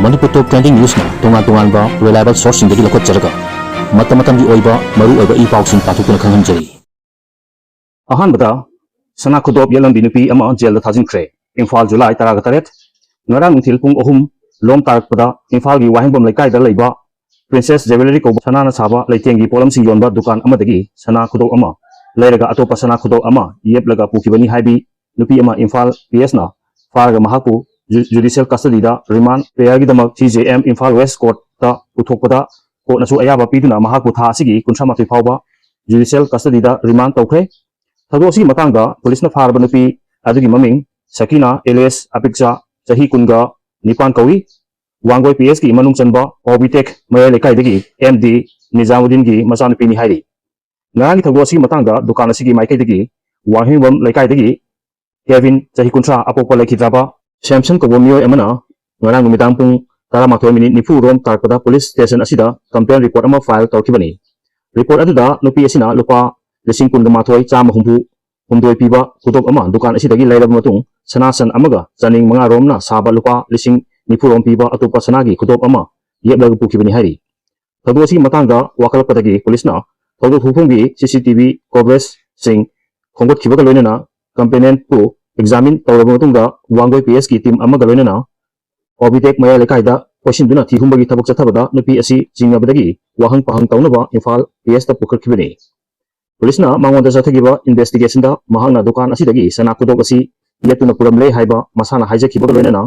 Manipur Top Trending News na tungan-tungan ba reliable source sing dagi lakot jaraga matam-matam gi oiba maru oiba i-paw sing patukuna khanghanjari. Ahanbada sana khudop yalam binupi ama jail da thajinkhre Imphal July 13 ngarang until pung ohum lom tarakpada Imphal gi wahingbom laikai da leiba Princess Jewelry ko sana na saba leitengi polam sing yonba dukan amadagi sana khudop ama leiraga atopa sana khudop ama yeplaga pukibani haibi nupi ama Imphal PS na farga mahaku judicial custody da remand prayer gi damak TJM Imphal West Court ta uthokpada ko nasu ayaba piduna mahaku tha asigi kunthamathi phawba judicial custody da remand tawkhre thado si matangda police na farba nupi adugi maming Sakina alias Apikcha chahi kunga nipan kawi Wangoi PS ki manung chanba Obitek Maya lekai dagi MD Nizamuddin gi machanupi ni hairi ngarang thado si matangda dukan asigi maikai dagi Wahingbom lekai dagi Kevin chahi kuntra apopa lekhidraba Samson ko bomyo amana ngarang numidang pung 12 nifu rom tarpada police station asida complaint report ama file tawkibani report aduda nupi asina lupa lising kun mathoi chama humdoi piba kudop ama dukan asidagi lairab matung sanasan amaga chaning manga rom na saba lupa lising nifu rom piba atupa sanagi kudop ama yeblag pukibani hari thadwasi matangda wakalpadagi police na thadu thufungbi CCTV coverage sing khongot khibaga loinana complainant pu examine tawraba matungda Wangoi PS ki team amaga loinana Obitek Maya lekaida question duna thihumbagi thabak chathabada nupi asi jingnabadagi wahang pahang tawnaba Imphal PS ta pukharkhibani police na mangonda chathagiba investigation da mahangna dukan asidagi sana kudok asi yatuna puramle haiba masana haijakhibaga loinana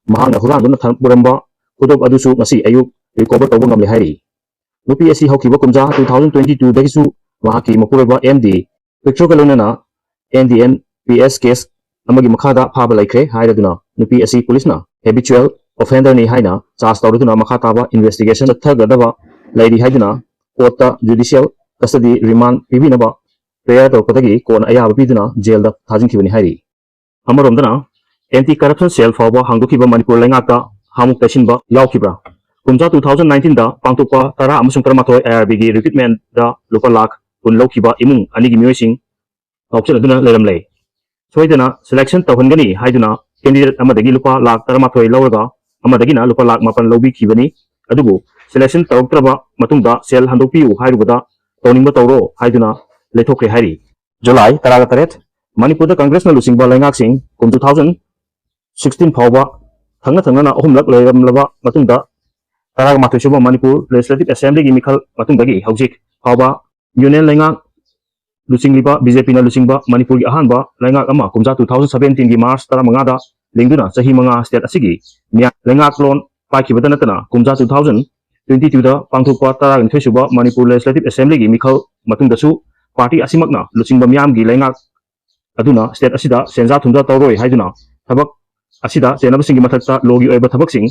mahangna huranduna puramba kudok adusu ngasi ayuk recover tawba ngamle hairi nupi asi haukiba kumja 2022 dagisu mahaki mapuraba MD picture galonana NDN PS case amagi makhada phaba laikre hairaduna nupi asi police na habitual offender ni haina charge tawduna makhataba investigation thagadaba lairi haiduna court judicial custody remand pibinaba prayer tawpadagi kon ayaba piduna jail da thajinkhibani hairi amaromdana anti corruption cell fawba hangdokhiba Manipur laingakta hamuk tasinba yaukibra kumja 2019 da pangtokpa tara amasung taramathoi IRB gi recruitment da lupa lakh kun lokhiba imung anigi mioising tawchaduna leiramlei soidana selection tawhangani haiduna candidate amadagi lupa lakh taramathoi lawraga amadagina lupa lakh mapan lobi khibani adubu selection tawtraba matungda cell handokpiu hairubada tawningba tawro haiduna leithokre hairi July 13 Manipur da Congress na lusingba laingak sing kum 2016 phawba thangna ahumlak leiramlaba matungda taraga mathoi suba Manipur Legislative Assembly gi mikhal matungdagi hawjik phawba union laingak lusingliba BJP na lusingba Manipur gi ahanba laingak ama kumja 2017 gi March 15 da lingduna chahi manga state asigi nya laingak lon paikibada natana kumja 2022 da pangthokpa taraga nithoi suba Manipur Legislative Assembly gi mikhal matungdasu party asimakna lusingba myam gi laingak aduna state asida senja thumja tawroi haiduna thabak asida chenabasingi mathakta logi oiba thabaksing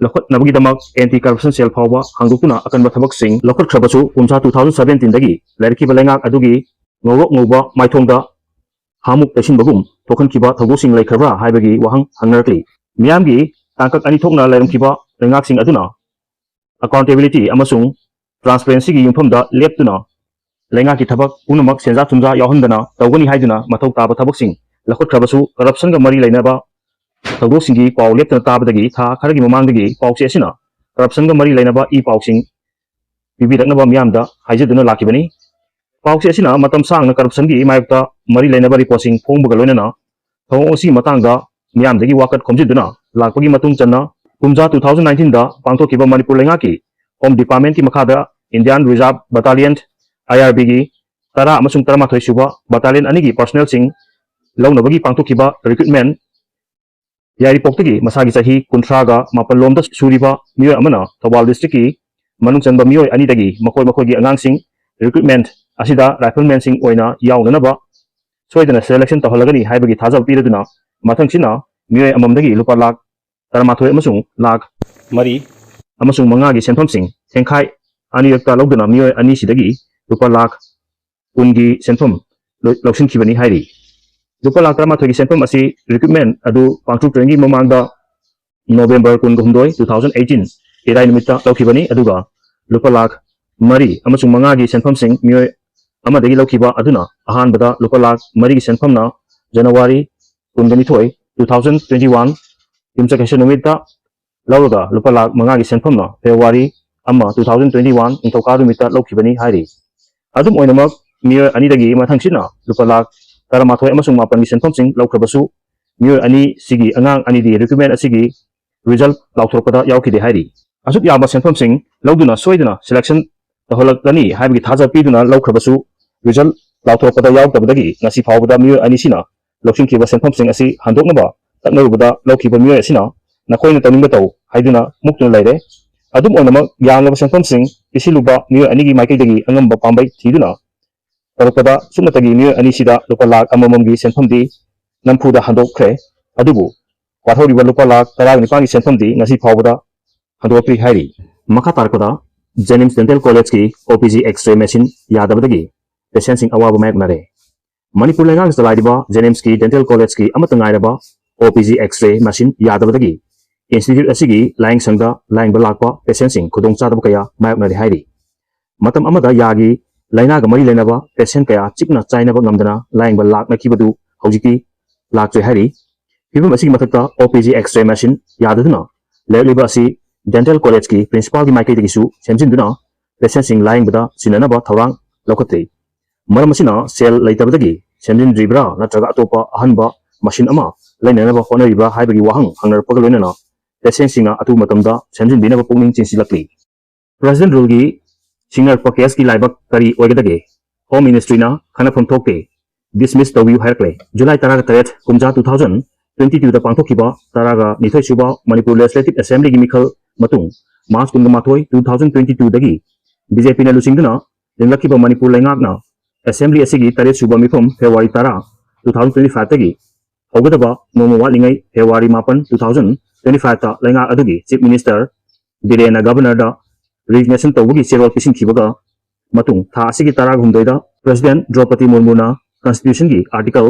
lokot nabagi damak anti corruption cell phawba hangdukuna akanba thabaksing lokot khrabasu kumja 2017 dagi lairki balengak adugi ngorok ngoba maithongda hamuk tasinbagum thokhankiba thogosing laikhabra haibagi wahang hangnarkli miyamgi tangkak ani thokna lairamkiba lengaksing aduna accountability amasung transparency gi yumfamda leptuna lengaki thabak punamak senja thumja yawhandana tawgani haiduna mathau taba thabaksing lakot khrabasu corruption ga mari lainaba thogosinggi paw leptana tabadagi tha kharagi mamangdagi pawse asina corruption ga mari lainaba i pawsing bibiraknaba miyamda haijaduna lakibani pawse asina matam sangna corruption gi mayukta mari lainaba reporting phongbaga loinana thongosi matangda miyamdagi wakat khomjiduna lakpagi matung channa kumja 2019 da pangthokiba Manipur laingaki Home Department ki makhada Indian Reserve Battalion IRB gi tara amasung taramathoi suba battalion anigi personnel sing launabagi pangthokiba recruitment yari poktagi masagi chahi kunthraga mapalomda suriba miyoi amana Thawal district ki manung chanba miyoi ani dagi makoi gi angang sing recruitment asida rifleman sing oina yaunanaba soidana selection tawhalagani haibagi thajab piraduna mathangsina miyoi amamdagi lupa lakh taramathoi amasung lakh mari amasung manga gi senthom sing thengkhai ani yakta lawduna miyoi ani sidagi lupa lakh kungi senthom loksin khibani hairi lupa lakh taramathoi gi senthom asi recruitment adu pangthuk trengi mamangda November 2018 irai nimita lawkhibani aduga lupa lakh mari amasung manga gi senthom sing miyoi amadagi lawkhiba aduna ahanbada lupa lakh mari gi senthomna January 22 2021 yumchakesha numita ꯂꯧꯔꯒ ꯂꯨꯄꯥ ꯂꯥꯛ 5ꯒꯤ ꯁꯦꯟꯐꯝꯅ ꯐꯦꯕ꯭ꯔꯨꯋꯥꯔꯤ 2021 ꯅꯤꯡꯊꯧꯀꯥ ꯅꯨꯃꯤꯠꯇ ꯂꯧꯈꯤꯕꯅꯤ ꯍꯥꯏꯔꯤ ꯑꯗꯨꯝ ꯑꯣꯏꯅꯃꯛ ꯃꯤꯑꯣꯏ ꯑꯅꯤꯗꯒꯤ ꯃꯊꯪꯁꯤꯠꯅ ꯂꯨꯄꯥ ꯂꯥꯛ 13 ꯑꯃꯁꯨꯡ 9ꯒꯤ ꯁꯦꯟꯐꯝꯁꯤꯡ ꯂꯧꯈ꯭ꯔꯕꯁꯨ ꯃꯤꯑꯣꯏ ꯑꯅꯤ ꯁꯤꯒꯤ ꯑꯉꯥꯡ ꯑꯅꯤꯗꯤ ꯔꯤꯀ꯭ꯔꯨꯠꯃꯦꯟ ꯑꯁꯤꯒꯤ ꯔꯤꯖꯜꯠ ꯂꯥꯎꯊꯣꯔꯛꯄꯗ ꯌꯥꯎꯈꯤꯗꯦ ꯍꯥꯏꯔꯤ ꯑꯁꯨꯛ ꯌꯥꯝꯕ ꯁꯦꯟꯐꯝꯁꯤꯡ ꯂꯧꯗꯨꯅ ꯁꯣꯏꯗꯅ ꯁꯦꯂꯦꯛꯁꯟ ꯇꯧꯍꯜꯂꯛꯀꯅꯤ ꯍꯥꯏꯕꯒꯤ ꯊꯥꯖ ꯄꯤꯗꯨꯅ ꯂꯧꯈ꯭ꯔꯕꯁꯨ ꯔꯤꯖꯜꯠ ꯂꯥꯎꯊꯣꯔꯛꯄꯗ ꯌꯥꯎꯗꯕꯗꯒꯤ ꯉꯁꯤ ꯐꯥꯎꯕꯗ ꯃꯤꯑꯣꯏ ꯑꯅꯤꯁꯤꯅ ꯂꯧꯁꯤꯟꯈꯤꯕ ꯁꯦꯟꯐꯝꯁꯤꯡ ꯑꯁꯤ ꯍꯟꯗꯣꯛꯅꯕ ꯇꯛꯅꯔꯨꯕꯗ ꯂꯧꯈꯤꯕ ꯃꯤꯑꯣꯏ ꯑꯁꯤꯅ ꯅꯈꯣꯏꯅ ꯇꯧꯅꯤꯡꯕ ꯇꯧ ꯍꯥꯏꯗꯨꯅ ꯃꯨꯛꯇꯨꯅ ꯂꯩꯔꯦ ꯑꯗꯨꯝ ꯑꯣꯏꯅꯃꯛ ꯌꯥꯝꯂꯕ ꯁꯦꯟꯐꯝꯁꯤꯡ ꯄꯤꯁꯤꯜꯂꯨꯕ ꯃꯤꯑꯣꯏ ꯑꯅꯤꯒꯤ ꯃꯥꯏꯀꯩꯗꯒꯤ ꯑꯉꯝꯕ ꯄꯥꯝꯕꯩ ꯊꯤꯗꯨꯅ ꯇꯧꯔꯛꯄꯗ ꯁꯨꯞꯅꯇꯒꯤ ꯃꯤꯑꯣꯏ ꯑꯅꯤꯁꯤꯗ ꯂꯨꯄꯥ ꯂꯥꯛ ꯑꯃꯃꯝꯒꯤ ꯁꯦꯟꯐꯝꯗꯤ ꯅꯝꯐꯨꯗ ꯍꯟꯗꯣꯛꯈ꯭ꯔꯦ ꯑꯗꯨꯕꯨ ꯋꯥꯊꯧꯔꯤꯕ ꯂꯨꯄꯥ ꯂꯥꯛ 19ꯒꯤ ꯁꯦꯟꯐꯝꯗꯤ ꯉꯁꯤ ꯐꯥꯎꯕꯗ ꯍꯟꯗꯣꯛꯇ꯭ꯔꯤ ꯍꯥꯏꯔꯤ ꯃꯈꯥ ꯇꯥꯔꯛꯄꯗ ꯖꯦꯅꯤꯝꯁ ꯗꯦꯟꯇꯦꯜ ꯀꯣꯂꯦꯖꯀꯤ OPG X-ray ꯃꯦꯁꯤꯟ ꯌꯥꯗꯕꯗꯒꯤ ꯄꯦꯁꯦꯟꯁꯤꯡ ꯑꯋꯥꯕ ꯃꯥꯌꯣꯛꯅꯔꯦ ꯃꯅꯤꯄꯨꯔ ꯂꯩꯉꯥꯛꯇ ꯂꯩꯔꯤꯕ ꯖꯦꯅꯤꯝꯁꯀꯤ ꯗꯦꯟꯇꯦꯜ ꯀꯣꯂꯦꯖꯀꯤ ꯑꯃꯠꯇ ꯉꯥꯏꯔꯕ OPG X-ray ꯃꯦꯁꯤꯟ ꯌꯥꯗꯕꯗꯒꯤ इंस्टीट्यूट असिगी लाइंग संगदा लाइंग बलाकपा पेशेंट खुदों चादब कया मायकनरे हाइरी मतम अमदा यागी लाइना ग मरी लेनबा पेशेंट कया चिकना चाइनबा ngамदना लाइंग बलाक नखिबदु हौजिकी लाक्चे हाइरी फिबम असिगी मथक्ता OPG X-ray machine याददुना लेलिबा असि डेंटल कॉलेज की प्रिंसिपल की माइकैदगिसु सेमजिनदुना पेशेंट सिंग लाइंग बदा सिननबा थौरांग लौखत्ते मरम असिना सेल लैतबदगी सेमजिनद्रिब्रा नत्रगा अतोपा अहनबा मशीन अमा लैननबा होनरिब्रा हाइबगी वाहंग हंगरपग लोइनना पेशेंट सिंगा अतु मतमदा सेमजिनबिनबा पुनिंग चिंसिलक्ली प्रेसिडेंट रूल की सिंगर पकेस की लाइबक करी ओइगदगे होम मिनिस्ट्री ना खनफम थोकते डिसमिस तौबियु हायरक्ले जुलाई 13 कुमजा 2022 दा पांथोखिबा तरागा निथोय सुबा मणिपुर लेजिस्लेटिव असेंबली की मिखल मतुंग मार्च 2022 दगी बीजेपी ने लुसिंगदना लिंगलखिबा मणिपुर लेंगाकना असेंबली असिगी 3 सुबा मिफम फेब्रुवारी 10 2025 दगी होगदबा नोमो वालिंगै फेब्रुवारी 9 2025 ता लेंगाक अदुगी चीफ मिनिस्टर बिरेन गवर्नर दा रिजिग्नेशन तौबगी सेरोल पिसिंखिबगा मतुंग था असिगी 13 दा प्रेसिडेंट द्रौपदी मुर्मुना कॉन्स्टिट्यूशन की आर्टिकल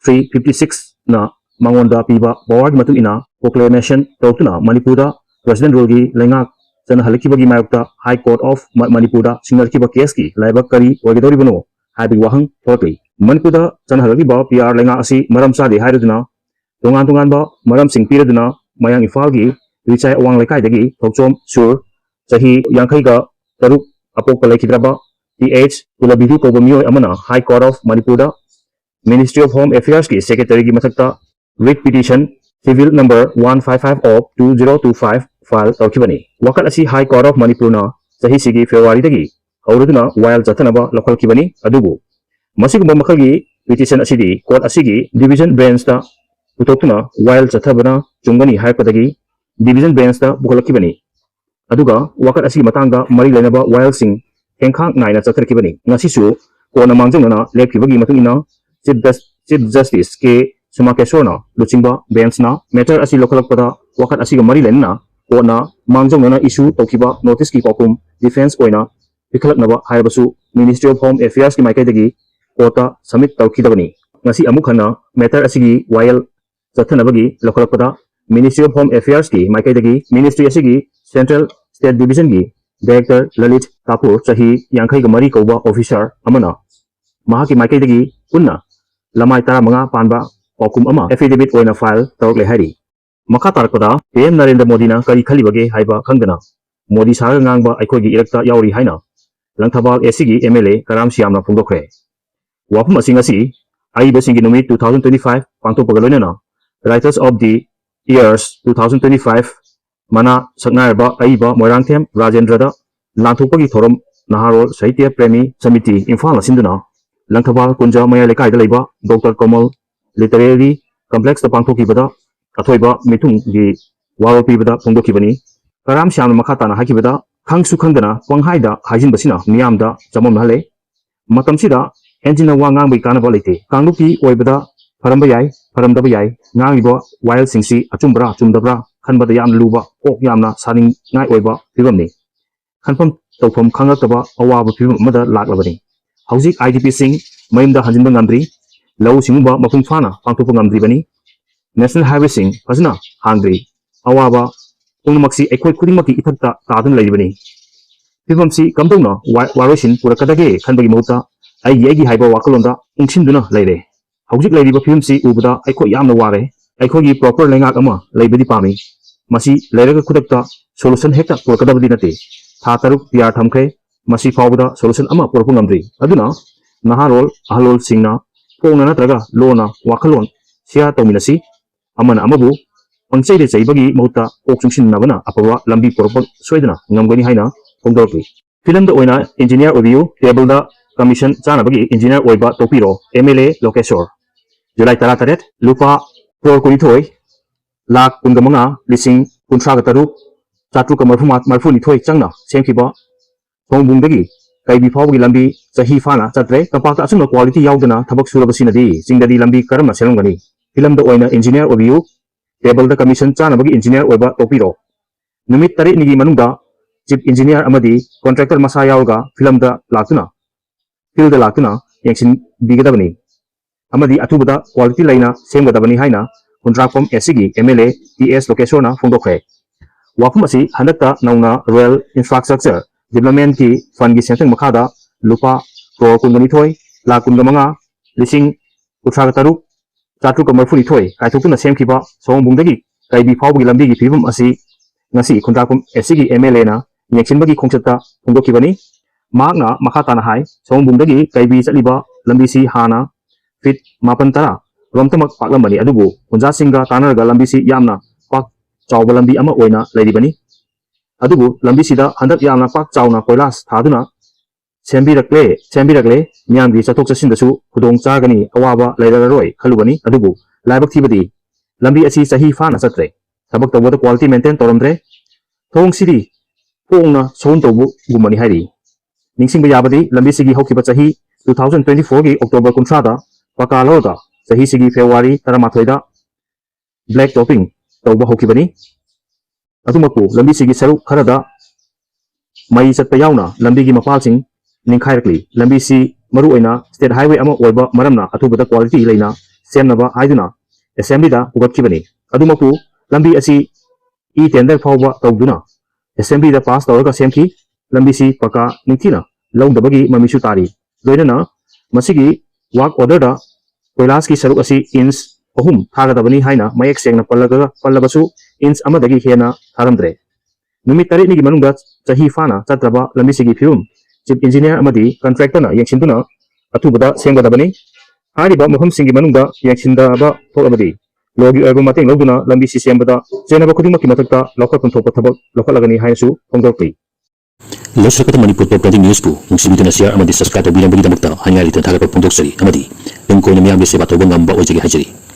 356 ना मंगोंदा पीबा पावर मतुंग इना प्रोक्लेमेशन तौतुना मणिपुर प्रेसिडेंट रूल की लेंगाक चन हलकिबगी मायक्ता हाई कोर्ट ऑफ मणिपुर सिंगरकिबा केस की लाइबक करी ओगेदोरिबनो हाइबगी वाहंग थोकली मणिपुर चन हलकिबा पीआर लेंगा असि मरम सादे हाइरुदुना तोंगान तोंगानबा मरम सिंग पीरदुना मयांग इफाल की रिचाई अवांग लेकाइदगी थोकचोम सुर चाही यांखैगा तरुक अपोक लेखिद्रबा TH कुलबिदु कोबो मियोय अमना high court of Manipur ministry of home affairs की सेक्रेटरी की मथक्ता writ petition civil number 155 of 2025 file तौखिबनी वकल असी हाई कोर्ट ऑफ मणिपुर ना चाही सिगी फेब्रुवारी दगी हौरुदुना वायल जथनबा लखलखिबनी अदुबु मसिगुंबा मखलगी पिटिशन असिदी कोर्ट असिगी डिवीजन बेंच ता पुथोक्तुना वायल जथबना चुंगनी हायपदगी डिवीजन बेंच ता बुखलखिबनी अदुगा वकल असिगी मतंगदा मरी लेनबा वायल सिंग हेंखांग नायना चथरखिबनी ngasisu कोना मांगजंगना लेखिबगी मतुंगिना चीफ जस्टिस के सुमाकेश्वरना लुचिंगबा बेंचना मैटर असि लोखलकपदा वकल असिगा मरी लेनना कोना मांगजंगना इशू तौखिबा नोटिस की पाकुम डिफेंस ओइना पिखलकनबा हायबसु मिनिस्ट्री ऑफ होम अफेयर्स की माइकैदगी कोर्टा सबमिट तौखिदबनी ngasi अमुखना मैटर असिगी वायल चथनबगी लोखलकपदा मिनिस्ट्री ऑफ होम अफेयर्स की माइकैदगी मिनिस्ट्री असिगी सेंट्रल स्टेट डिवीजन की डायरेक्टर ललित कापुर चाही यांखैगा मरी कौबा ऑफिसर अमना महाकी माइकैदगी पुन्ना लमाई 15 पानबा पाकुम अमा एफिडेविट ओइना फाइल तौरले हारी मखा तारकदा PM नरेंद्र मोदी ना करी खलिबगे हाइबा खंगदना मोदी सागा ngang अखोगी इरक्ता यावरी हाइना लंथबाल एसीगी MLA कराम सियामना फुंगदोखरे वाफम असिंग असि आइबसिंगी नुमित 2025 पांथोकपगा लोइनना राइटर्स ऑफ द इयर्स 2025 मना सकनायबा आइबा मोइरांगथेम राजेंद्रदा लांथोकपगी थोरम नहारोल साहित्य प्रेमी समिति इम्फाल सिंदुना लंथबाल कुंजा मया लेकाइदा लेबा डॉक्टर कमल लिटरेरी कॉम्प्लेक्स पांथोकीबदा अथोइबा मिथुंगी वारो पीबदा फुंगदोखिबनी कराम श्याम मखाताना हाकिबदा खंगसु खंगदना पंगहाइदा हाइजिनबसिना मियामदा चममनहले मतमसिदा एंजिना वांगांग बै कानबा लेते कांगलुकी ओइबदा फरमबा याय फरमदबा याय ngangiba वायल सिंगसी अचुमब्रा चुमदब्रा खनबदा याम लुबा कोक यामना सानिंग ngai ओइबा फिबमनी खनफम तौफम खंगतबा अवाबा फिबम अमदा लाक्लबनी हौजिक IDP सिंग मयमदा हंजिनबा ngamdri लौ सिंगबा मपुंग फाना पांथोपा ngamdribani नेशनल हाईवे सिंग फजना हांगद्री अवाबा पुंगमक्सी एखोय खुदिमकी इथक्ता तादन लैबनी फिबमसी कमदौना वारोसिन पुरकदगे खनबगी महुता आई हाइबा वाकलोंदा उंगसिनदुना लैरे हौजिक लैरिबा फिबमसी उबदा एखोय यामना वारे एखोयगी प्रॉपर लेंगाक अमा लैबदी पामी मसी लेरग खुदकता सोल्यूशन हेक्ता पुरकदबदि नते था तरुक तियार थमखे मसी फावदा सोल्यूशन अमा पुरकु ngamdri aduna naharol ahlol singna pongna natraga lona wakhalon sia tominasi amana amabu pangchai de chaibagi mahutta okchungsin nabana apawa lambi purakpak soidana ngamgani haina phongdorpi film da oina engineer review table da commission chanabagi engineer oiba topiro MLA Lokeshwar July 18 lupa crore 22 lakh 15 lising 33 chatruk marfu nithoi changna semkhiba thongbungdagi kaibi fawgi lambi chahi fana chatre kapakta asuna quality yaudana thabak surabasinadi jingdadi lambi karama selongani film da oina engineer review table da commission chanabagi engineer oiba topiro numit tare nigi manungda chief engineer amadi contractor masa yauga film da laktuna field da laktuna yengsin bigadabani amadi atubada quality laina semgadabani haina contractom SCG MLA TS Lokeshwar na phongdokhe wafum asi handakta nauna royal infrastructure development ki fund gi senteng makhada lupa crore 22 lakh 15 lising 33 chatruk marfuni thoi kaithokuna semkhiba songbungdagi kaibi fawgi lambi gi phibum asi ngasi contractom SCG MLA na yeksinbagi khongchatta phongdokhibani makna makhata na hai songbungdagi kaibi chaliba lambi si hana fit mapan tara romtamak paklambani adubu hunja singa tanaraga lambi si yamna pak chawba lambi ama oina leiribani adubu lambi sida handak yamna pak chawna koilas thaduna sembirakle myamgi chathok chasin dasu khudong chagani awaba leiraroi khalubani adubu laibak thibadi lambi asi sahi fana chatre thabak tawada quality maintain toramdre thong sidi pongna soun tobu gumani hairi ningsingba yabadi lambi sigi hokiba chahi 2024 gi October 13 da pakaloda chahi sigi February 13 da black topping tawba hokibani adumaku lambi sigi saruk kharada mai chatpa yauna lambi gi mapalsing ningkhairakli lambi si maru oina state highway ama oiba maramna athubada quality leina semnaba haiduna assembly da pugatkibani adumaku lambi asi e tender fawba tawduna assembly da pass tawraga semki lambi si paka ningthina lawdabagi mamisu tari loinana masigi work order da koilas ki saruk asi inch 3 thagadabani haina mayek sengna pallabasu inch amadagi hena tharamdre numit tare ni gi manungda chahi fana chatraba lambi sigi phibum chief engineer amadi contractor na yengsinduna athubada semgadabani hariba moham singi manungda yengsindaba thokabadi logi oiba mateng loduna lambi si sembada jenaba khudingmakki mathakta lokhatun thokpa thabak lokhalagani haisu phongdorpi Lesrakata Manipur Printing News pu nungsibituna share amadi subscribe to bilang bagi damakta hanya ritan thagat phongdoksari amadi lengko na miyang bese bato ngamba ojegi hajari